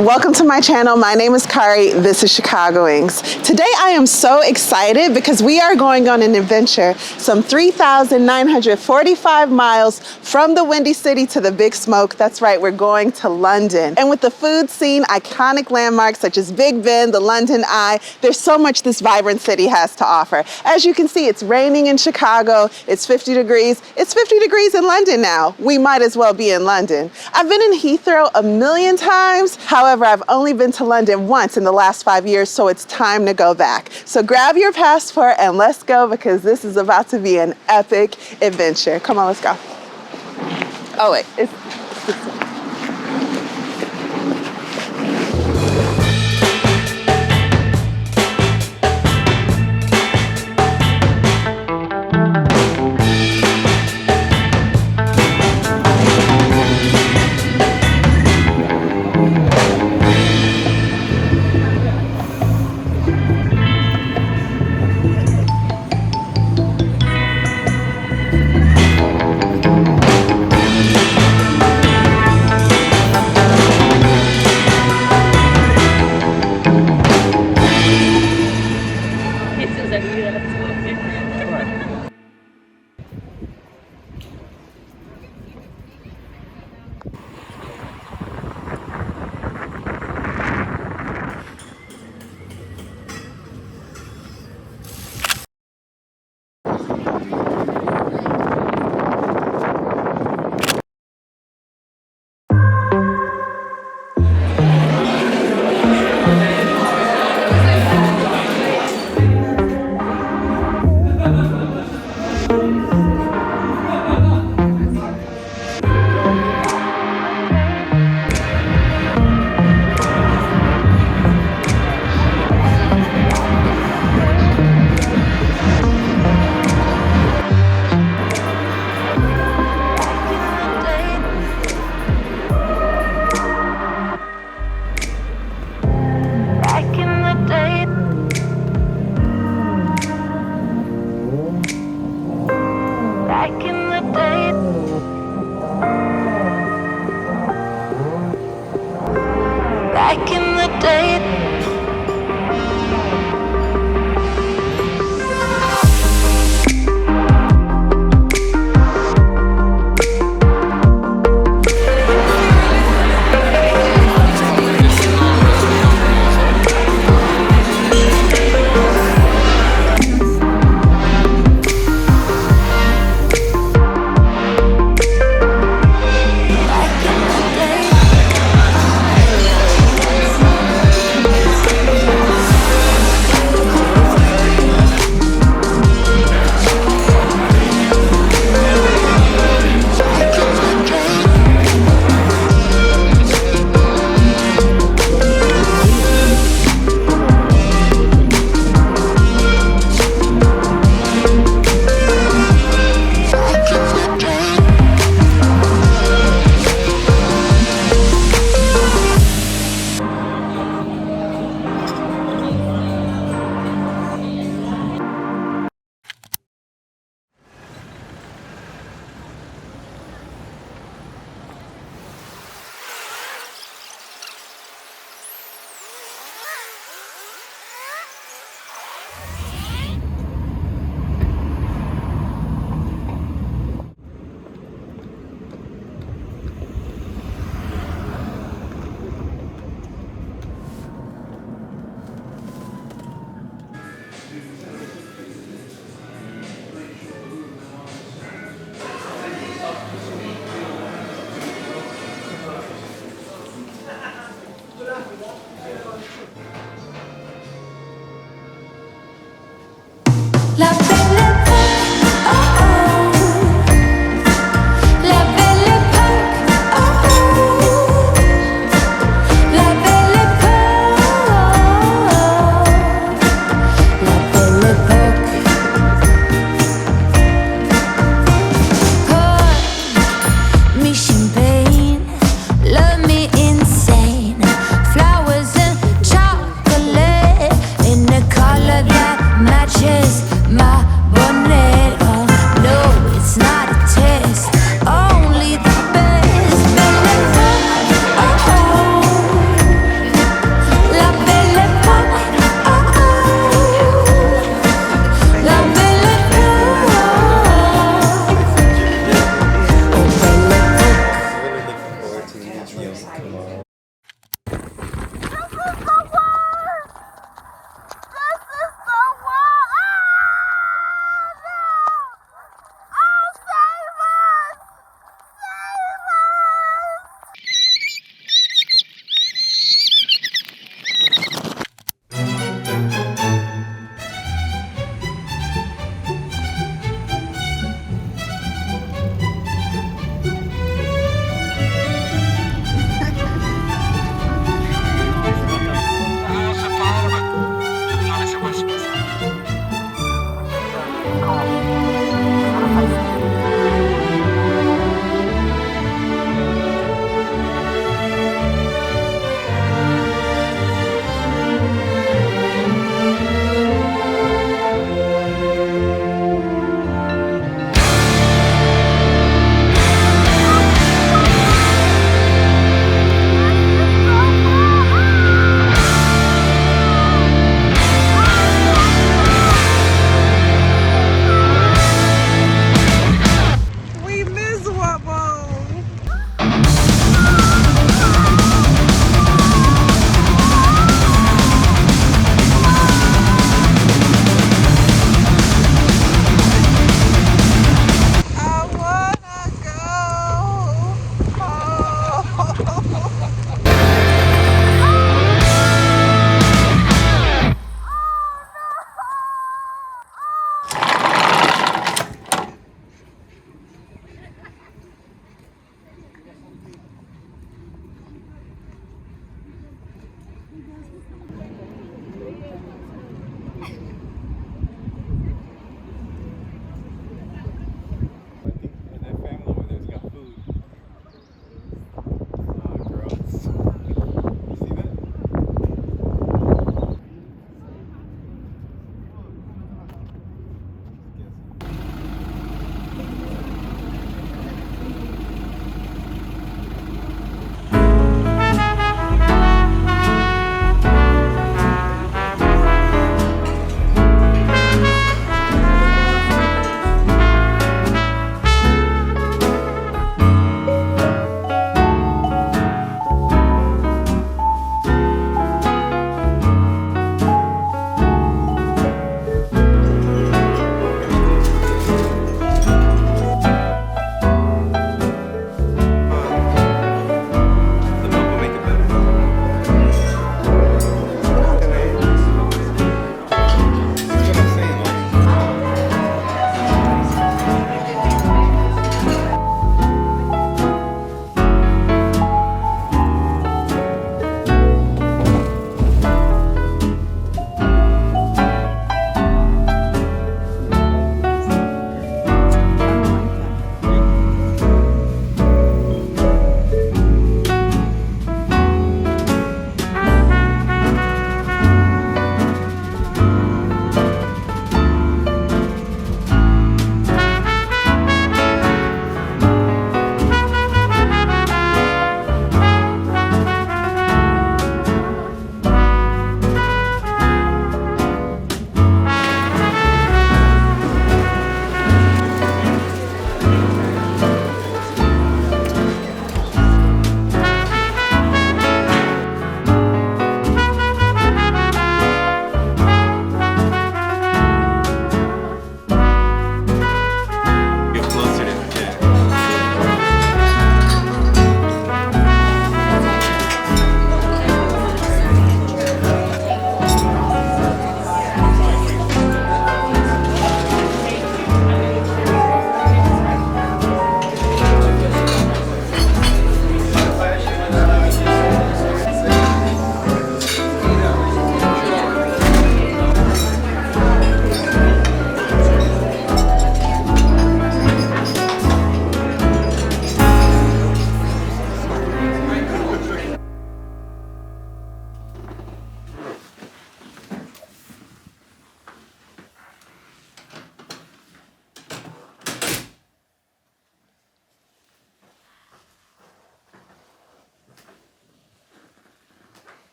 Welcome to my channel. My name is Kari. This is Chicagoings. Today I am so excited because we are going on an adventure some 3,945 miles from the Windy City to the Big Smoke. That's right, we're going to London. And with the food scene, iconic landmarks such as Big Ben, the London Eye, there's so much this vibrant city has to offer. As you can see, it's raining in Chicago, it's 50 degrees. It's 50 degrees in London now. We might as well be in London. I've been in Heathrow a million times. However, I've only been to London once in the last 5 years, so it's time to go back. So grab your passport and let's go because this is about to be an epic adventure. Come on, let's go. Oh wait, it's matches my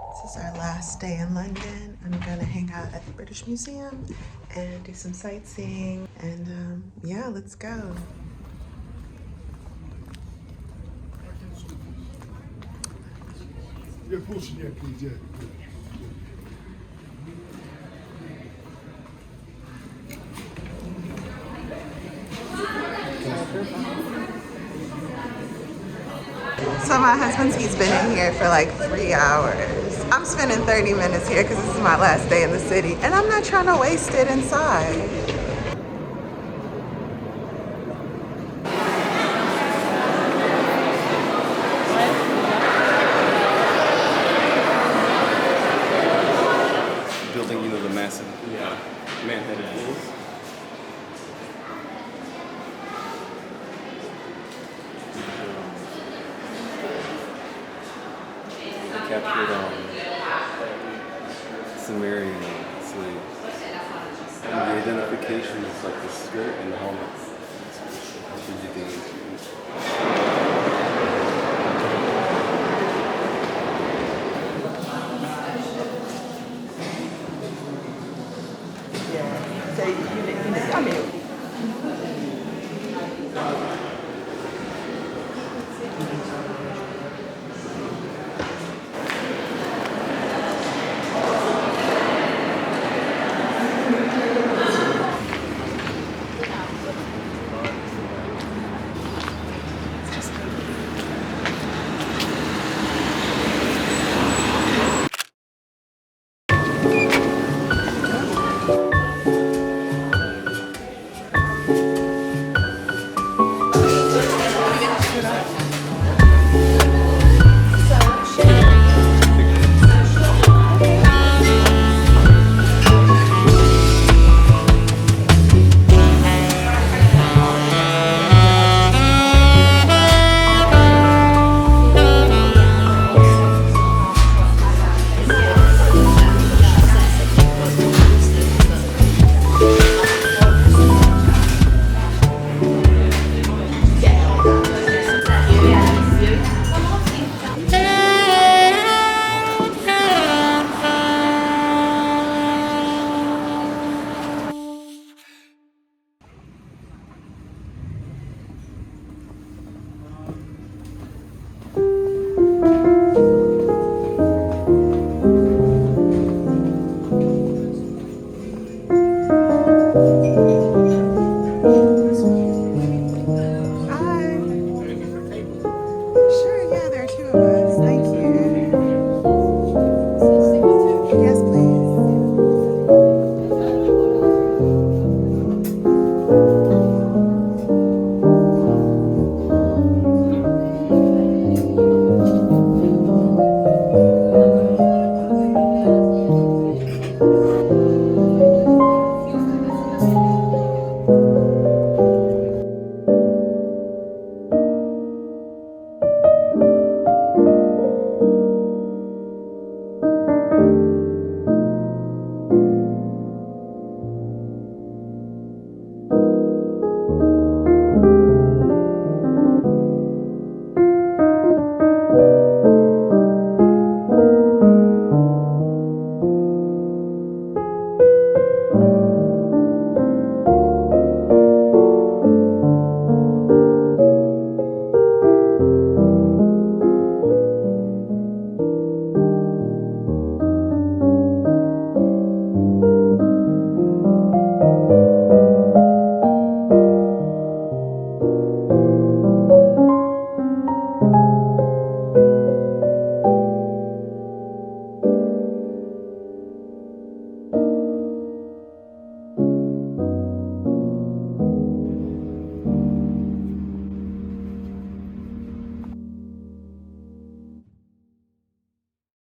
This is our last day in London. I'm gonna hang out at the British Museum and do some sightseeing. And yeah, let's go. Yeah, push, yeah, please, yeah. So my he's been in here for like 3 hours. I'm spending 30 minutes here because this is my last day in the city, and I'm not trying to waste it inside. Building, you know, the massive man-headed bulls. Captured Sumerian slaves. And the identification is like the skirt and the helmet. That's what you think. you.